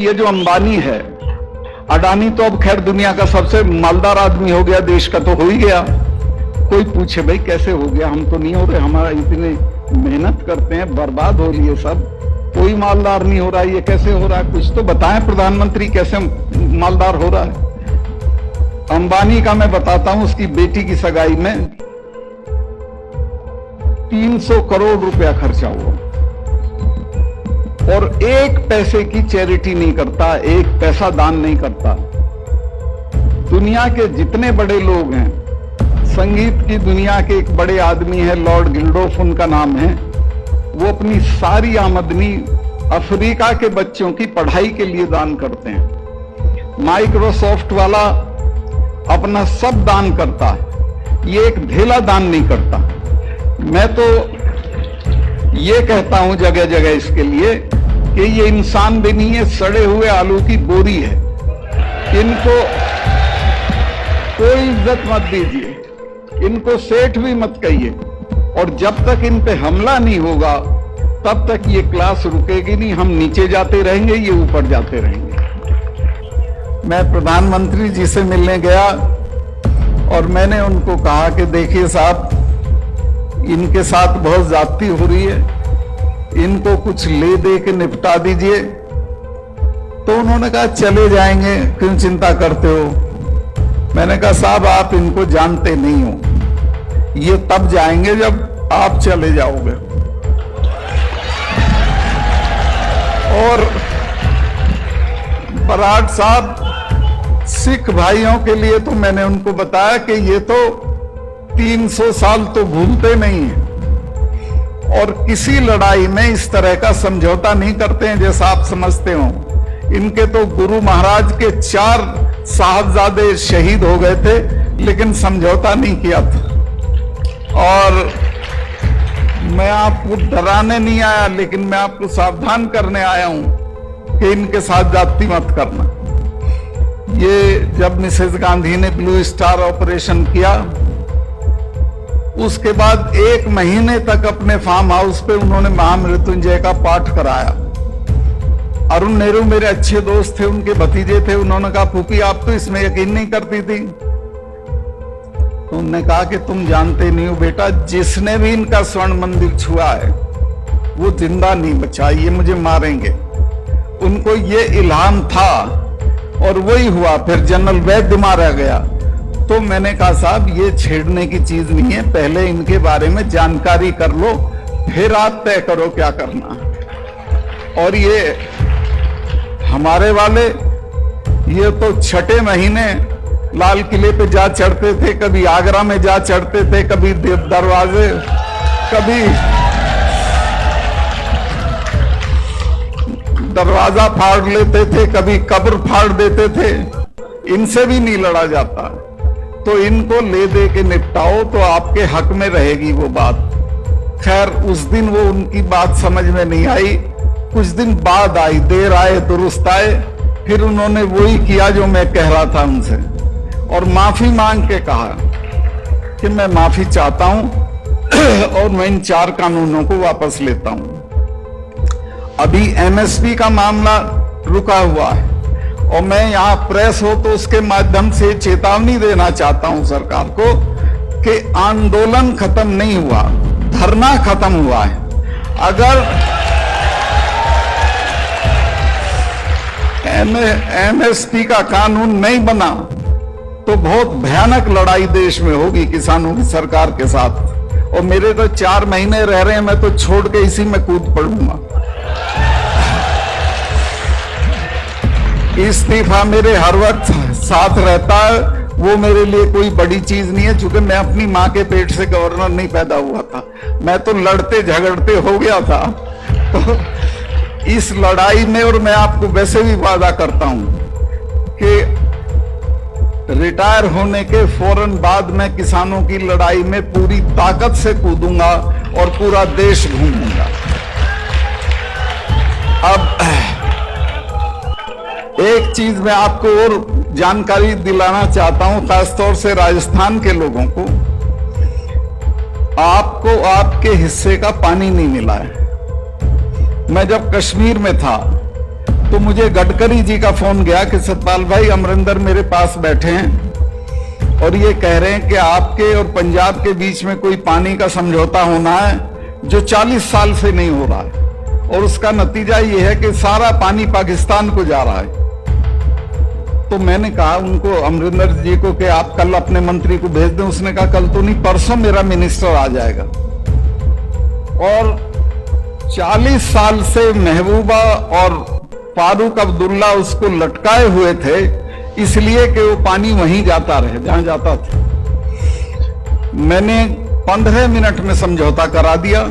ये जो अंबानी है, अडानी तो अब खैर दुनिया का सबसे मालदार आदमी हो गया, देश का तो हो ही गया। कोई पूछे भाई कैसे हो गया, हम तो नहीं हो रहे, हमारा इतने मेहनत करते हैं, बर्बाद हो रही है सब, कोई मालदार नहीं हो रहा, ये कैसे हो रहा है? कुछ तो बताएं प्रधानमंत्री, कैसे मालदार हो रहा है? अंबानी का मैं बताता हूं, उसकी बेटी की सगाई में 300 करोड़ रुपया खर्चा हुआ और एक पैसे की चैरिटी नहीं करता, एक पैसा दान नहीं करता। दुनिया के जितने बड़े लोग हैं, संगीत की दुनिया के एक बड़े आदमी है लॉर्ड गिल्डोफ उनका नाम है, वो अपनी सारी आमदनी अफ्रीका के बच्चों की पढ़ाई के लिए दान करते हैं। माइक्रोसॉफ्ट वाला अपना सब दान करता है, ये एक ढेला दान नहीं करता। मैं तो ये कहता हूं जगह जगह इसके लिए कि ये इंसान भी नहीं है, सड़े हुए आलू की बोरी है। इनको कोई इज्जत मत दीजिए, इनको सेठ भी मत कहिए, और जब तक इन पे हमला नहीं होगा तब तक ये क्लास रुकेगी नहीं। हम नीचे जाते रहेंगे, ये ऊपर जाते रहेंगे। मैं प्रधानमंत्री जी से मिलने गया और मैंने उनको कहा कि देखिए साहब, इनके साथ बहुत ज्यादती हो रही है, इनको कुछ ले दे के निपटा दीजिए। तो उन्होंने कहा चले जाएंगे, क्यों चिंता करते हो? मैंने कहा साहब आप इनको जानते नहीं हो, ये तब जाएंगे जब आप चले जाओगे। और बराड़ साहब, सिख भाइयों के लिए तो मैंने उनको बताया कि ये तो 300 साल तो भूलते नहीं है और किसी लड़ाई में इस तरह का समझौता नहीं करते हैं जैसा आप समझते हो। इनके तो गुरु महाराज के 4 साहबजादे शहीद हो गए थे, लेकिन समझौता नहीं किया था। और मैं आपको डराने नहीं आया, लेकिन मैं आपको सावधान करने आया हूं कि इनके साथ जाति मत करना। ये जब मिसेस गांधी ने ब्लू स्टार ऑपरेशन किया, उसके बाद 1 महीने तक अपने फार्म हाउस पे उन्होंने महामृत्युंजय का पाठ कराया। अरुण नेहरू मेरे अच्छे दोस्त थे, उनके भतीजे थे, उन्होंने कहा फूफी आप तो इसमें यकीन नहीं करती थी। तो उन्होंने कहा कि तुम जानते नहीं हो बेटा, जिसने भी इनका स्वर्ण मंदिर छुआ है वो जिंदा नहीं बचा, ये मुझे मारेंगे। उनको ये इल्हाम था और वही हुआ। फिर जनरल वैद्य मारा गया। तो मैंने कहा साहब ये छेड़ने की चीज नहीं है, पहले इनके बारे में जानकारी कर लो, फिर आप तय करो क्या करना। और ये हमारे वाले, ये तो 6ठे महीने लाल किले पे जा चढ़ते थे, कभी आगरा में जा चढ़ते थे, कभी दरवाजे, कभी दरवाजा फाड़ लेते थे, कभी कब्र फाड़ देते थे। इनसे भी नहीं लड़ा जाता। तो इनको ले दे के निपटाओ तो आपके हक में रहेगी वो बात। खैर उस दिन वो उनकी बात समझ में नहीं आई, कुछ दिन बाद आई, देर आए दुरुस्त आए। फिर उन्होंने वही किया जो मैं कह रहा था उनसे, और माफी मांग के कहा कि मैं माफी चाहता हूं और मैं इन 4 कानूनों को वापस लेता हूं। अभी एमएसपी का मामला रुका हुआ है और मैं यहां प्रेस हो तो उसके माध्यम से चेतावनी देना चाहता हूं सरकार को कि आंदोलन खत्म नहीं हुआ, धरना खत्म हुआ है। अगर एमएसपी का कानून नहीं बना तो बहुत भयानक लड़ाई देश में होगी किसानों की सरकार के साथ। और मेरे तो 4 महीने रह रहे हैं, मैं तो छोड़ के इसी में कूद पड़ूंगा। इस्तीफा मेरे हर वक्त साथ रहता है, वो मेरे लिए कोई बड़ी चीज नहीं है, क्योंकि मैं अपनी मां के पेट से गवर्नर नहीं पैदा हुआ था, मैं तो लड़ते झगड़ते हो गया था। तो इस लड़ाई में, और मैं आपको वैसे भी वादा करता हूं कि रिटायर होने के फौरन बाद मैं किसानों की लड़ाई में पूरी ताकत से कूदूंगा और पूरा देश घूमूंगा। अब एक चीज मैं आपको और जानकारी दिलाना चाहता हूं, खासतौर से राजस्थान के लोगों को। आपको आपके हिस्से का पानी नहीं मिला है। मैं जब कश्मीर में था तो मुझे गडकरी जी का फोन गया कि सतपाल भाई, अमरिंदर मेरे पास बैठे हैं और ये कह रहे हैं कि आपके और पंजाब के बीच में कोई पानी का समझौता होना है जो 40 साल से नहीं हो रहा है, और उसका नतीजा ये है कि सारा पानी पाकिस्तान को जा रहा है। तो मैंने कहा उनको, अमरिंदर जी को, कि आप कल अपने मंत्री को भेज दें। उसने कहा कल तो नहीं, परसों मेरा मिनिस्टर आ जाएगा। और 40 साल से महबूबा और फारूक अब्दुल्ला उसको लटकाए हुए थे, इसलिए कि वो पानी वहीं जाता रहे जहां जाता था। मैंने 15 मिनट में समझौता करा दिया।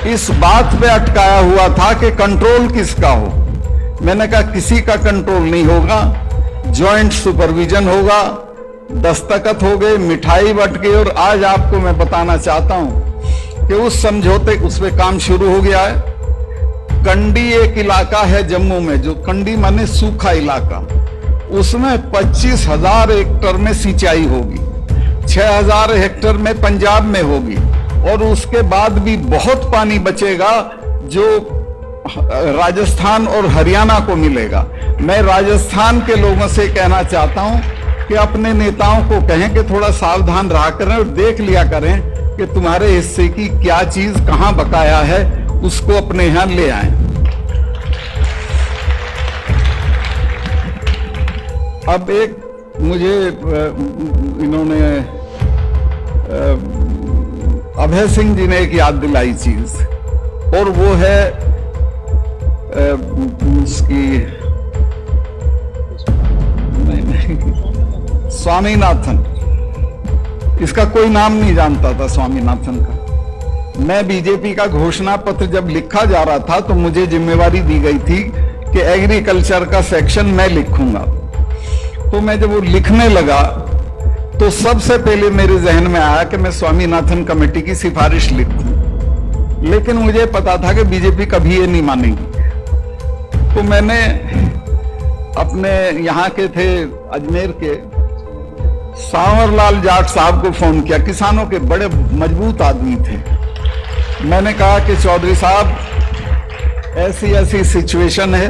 इस बात पे अटकाया हुआ था कि कंट्रोल किसका हो। मैंने कहा किसी का कंट्रोल नहीं होगा, जॉइंट सुपरविजन होगा। दस्तखत हो गए, मिठाई बट गई, और आज आपको मैं बताना चाहता हूं कि उस समझौते उस पे काम शुरू हो गया है। कंडी एक इलाका है जम्मू में, जो कंडी माने सूखा इलाका, उसमें 25,000 हेक्टेयर में सिंचाई होगी, 6,000 हेक्टेयर में पंजाब में होगी, और उसके बाद भी बहुत पानी बचेगा जो राजस्थान और हरियाणा को मिलेगा। मैं राजस्थान के लोगों से कहना चाहता हूं कि अपने नेताओं को कहें कि थोड़ा सावधान रहा करें और देख लिया करें कि तुम्हारे हिस्से की क्या चीज कहां बकाया है, उसको अपने यहां ले आएं। अब एक मुझे इन्होंने अभय सिंह जी ने एक याद दिलाई चीज, और वो है उसकी स्वामीनाथन। इसका कोई नाम नहीं जानता था स्वामीनाथन का। मैं बीजेपी का घोषणा पत्र जब लिखा जा रहा था तो मुझे जिम्मेवारी दी गई थी कि एग्रीकल्चर का सेक्शन मैं लिखूंगा। तो मैं जब वो लिखने लगा तो सबसे पहले मेरे जहन में आया कि मैं स्वामीनाथन कमेटी की सिफारिश लिखूं, लेकिन मुझे पता था कि बीजेपी कभी ये नहीं मानेगी। तो मैंने अपने यहाँ के थे अजमेर के सांवरलाल जाट साहब को फोन किया, किसानों के बड़े मजबूत आदमी थे। मैंने कहा कि चौधरी साहब, ऐसी ऐसी सिचुएशन है,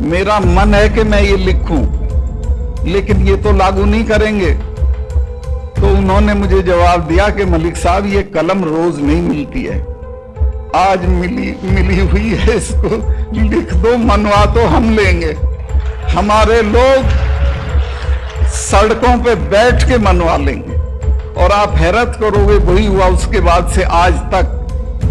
मेरा मन है कि मैं ये लिखूं, लेकिन ये तो लागू नहीं करेंगे। तो उन्होंने मुझे जवाब दिया कि मलिक साहब, ये कलम रोज नहीं मिलती है, आज मिली हुई है, इसको लिख दो, मनवा तो हम लेंगे। हमारे लोग सड़कों पे बैठ के मनवा लेंगे। और आप हैरत करोगे, वही हुआ उसके बाद से आज तक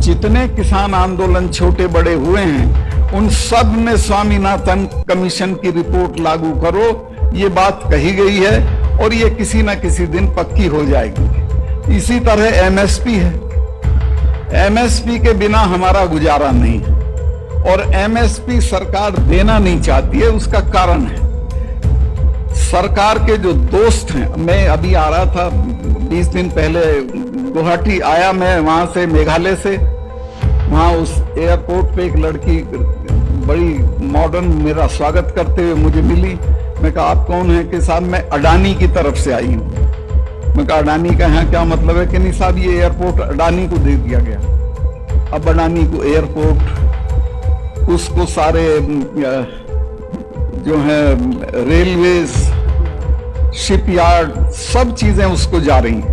जितने किसान आंदोलन छोटे बड़े हुए हैं, उन सब में स्वामीनाथन कमीशन की रिपोर्ट लागू करो, ये बात कही गई है, और ये किसी ना किसी दिन पक्की हो जाएगी। इसी तरह एमएसपी है, एमएसपी के बिना हमारा गुजारा नहीं है, और एमएसपी सरकार देना नहीं चाहती है। उसका कारण है सरकार के जो दोस्त हैं। मैं अभी आ रहा था 20 दिन पहले गुवाहाटी आया, मैं वहां से मेघालय से, वहां उस एयरपोर्ट पे एक लड़की बड़ी मॉडर्न मेरा स्वागत करते हुए मुझे मिली। मैं कहा आप कौन है? कि साहब मैं अडानी की तरफ से आई हूँ। मैं कहा अडानी का यहाँ क्या मतलब है? कि नहीं साहब, ये एयरपोर्ट अडानी को दे दिया गया। अब अडानी को एयरपोर्ट, उसको सारे जो है रेलवेज, शिपयार्ड, सब चीजें उसको जा रही हैं।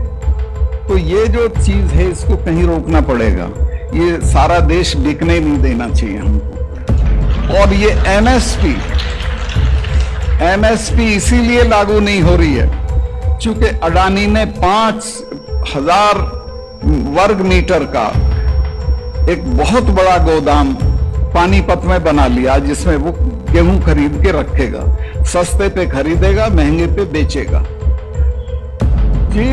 तो ये जो चीज है इसको कहीं रोकना पड़ेगा। ये सारा देश बिकने नहीं देना चाहिए हमको। और ये एमएसपी इसीलिए लागू नहीं हो रही है क्योंकि अडानी ने 5,000 वर्ग मीटर का एक बहुत बड़ा गोदाम पानीपत में बना लिया, जिसमें वो गेहूं खरीद के रखेगा, सस्ते पे खरीदेगा, महंगे पे बेचेगा। जी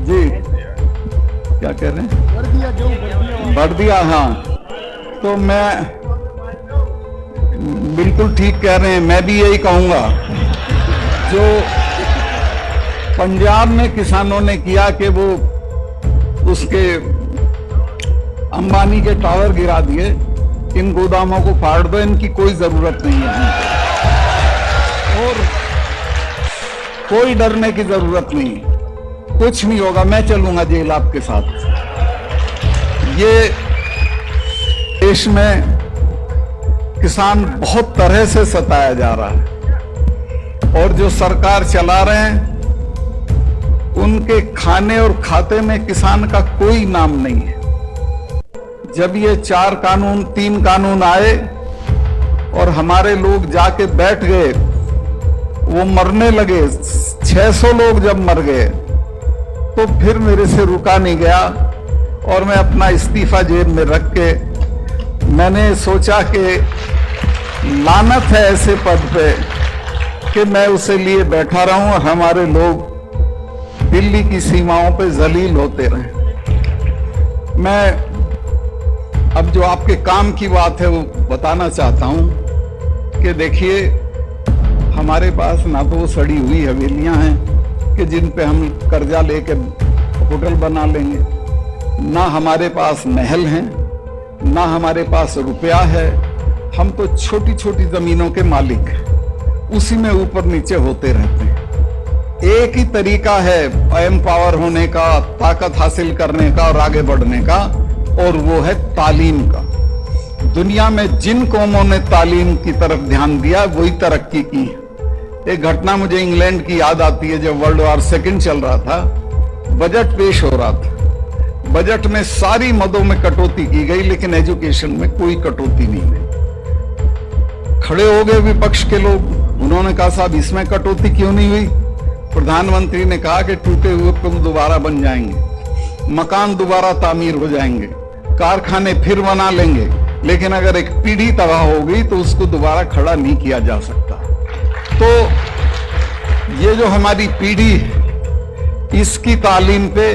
जी, क्या कह रहे हैं? बढ़ दिया, हाँ। तो मैं बिल्कुल ठीक कह रहे हैं, मैं भी यही कहूंगा। जो पंजाब में किसानों ने किया कि वो उसके अंबानी के टावर गिरा दिए, इन गोदामों को फाड़ दो, इनकी कोई जरूरत नहीं है और कोई डरने की जरूरत नहीं, कुछ नहीं होगा, मैं चलूंगा जेल आपके साथ। ये देश में किसान बहुत तरह से सताया जा रहा है और जो सरकार चला रहे हैं उनके खाने और खाते में किसान का कोई नाम नहीं है। जब ये 3 कानून आए और हमारे लोग जाके बैठ गए, वो मरने लगे, 600 लोग जब मर गए तो फिर मेरे से रुका नहीं गया और मैं अपना इस्तीफा जेब में रख के मैंने सोचा कि लानत है ऐसे पद पे कि मैं उसे लिए बैठा रहूं और हमारे लोग दिल्ली की सीमाओं पे जलील होते रहें। मैं अब जो आपके काम की बात है वो बताना चाहता हूं कि देखिए, हमारे पास ना तो वो सड़ी हुई हवेलियां हैं कि जिन पे हम कर्जा लेके होटल बना लेंगे, ना हमारे पास महल हैं, ना हमारे पास रुपया है। हम तो छोटी छोटी जमीनों के मालिक हैं, उसी में ऊपर नीचे होते रहते हैं। एक ही तरीका है एम्पावर होने का, ताकत हासिल करने का और आगे बढ़ने का, और वो है तालीम का। दुनिया में जिन कौमों ने तालीम की तरफ ध्यान दिया वही तरक्की की है। एक घटना मुझे इंग्लैंड की याद आती है, जब वर्ल्ड वॉर सेकंड चल रहा था, बजट पेश हो रहा था। बजट में सारी मदों में कटौती की गई लेकिन एजुकेशन में कोई कटौती नहीं हुई। खड़े हो गए विपक्ष के लोग, उन्होंने कहा साहब इसमें कटौती क्यों नहीं हुई? प्रधानमंत्री ने कहा कि टूटे हुए पुल दोबारा बन जाएंगे, मकान दोबारा तामीर हो जाएंगे, कारखाने फिर बना लेंगे, लेकिन अगर एक पीढ़ी तबाह हो गई तो उसको दोबारा खड़ा नहीं किया जा सकता। तो ये जो हमारी पीढ़ी है, इसकी तालीम पे